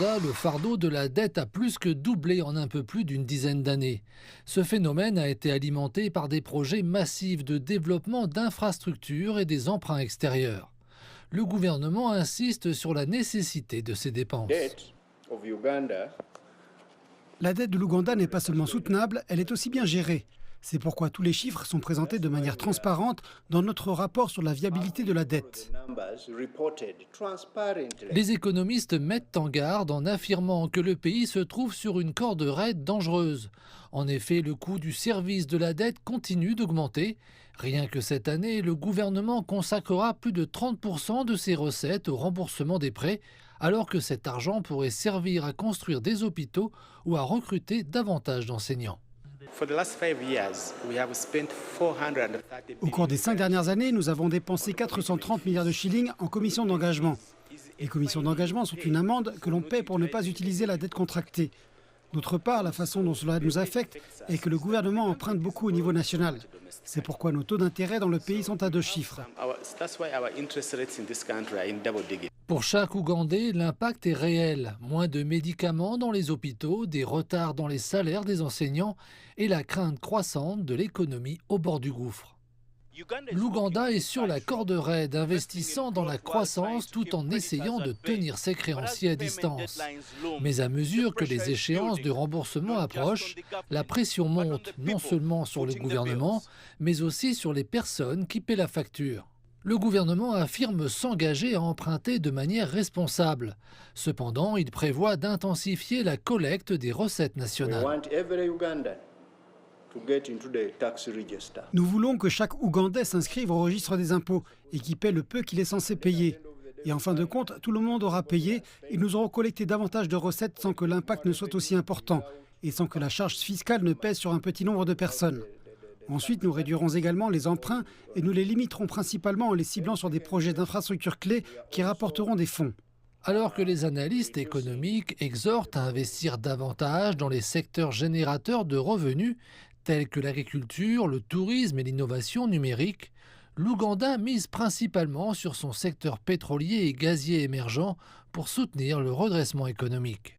l'Ouganda, le fardeau de la dette a plus que doublé en un peu plus d'une dizaine d'années. Ce phénomène a été alimenté par des projets massifs de développement d'infrastructures et des emprunts extérieurs. Le gouvernement insiste sur la nécessité de ces dépenses. La dette de l'Ouganda n'est pas seulement soutenable, elle est aussi bien gérée. C'est pourquoi tous les chiffres sont présentés de manière transparente dans notre rapport sur la viabilité de la dette. Les économistes mettent en garde en affirmant que le pays se trouve sur une corde raide dangereuse. En effet, le coût du service de la dette continue d'augmenter. Rien que cette année, le gouvernement consacrera plus de 30% de ses recettes au remboursement des prêts, alors que cet argent pourrait servir à construire des hôpitaux ou à recruter davantage d'enseignants. Au cours des 5 dernières années, nous avons dépensé 430 milliards de shillings en commissions d'engagement. Les commissions d'engagement sont une amende que l'on paie pour ne pas utiliser la dette contractée. D'autre part, la façon dont cela nous affecte est que le gouvernement emprunte beaucoup au niveau national. C'est pourquoi nos taux d'intérêt dans le pays sont à 2 chiffres. Pour chaque Ougandais, l'impact est réel. Moins de médicaments dans les hôpitaux, des retards dans les salaires des enseignants et la crainte croissante de l'économie au bord du gouffre. L'Ouganda est sur la corde raide, investissant dans la croissance tout en essayant de tenir ses créanciers à distance. Mais à mesure que les échéances de remboursement approchent, la pression monte non seulement sur le gouvernement, mais aussi sur les personnes qui paient la facture. Le gouvernement affirme s'engager à emprunter de manière responsable. Cependant, il prévoit d'intensifier la collecte des recettes nationales. Nous voulons que chaque Ougandais s'inscrive au registre des impôts et qui paie le peu qu'il est censé payer. Et en fin de compte, tout le monde aura payé et nous aurons collecté davantage de recettes sans que l'impact ne soit aussi important et sans que la charge fiscale ne pèse sur un petit nombre de personnes. Ensuite, nous réduirons également les emprunts et nous les limiterons principalement en les ciblant sur des projets d'infrastructures clés qui rapporteront des fonds. Alors que les analystes économiques exhortent à investir davantage dans les secteurs générateurs de revenus, tels que l'agriculture, le tourisme et l'innovation numérique, l'Ouganda mise principalement sur son secteur pétrolier et gazier émergent pour soutenir le redressement économique.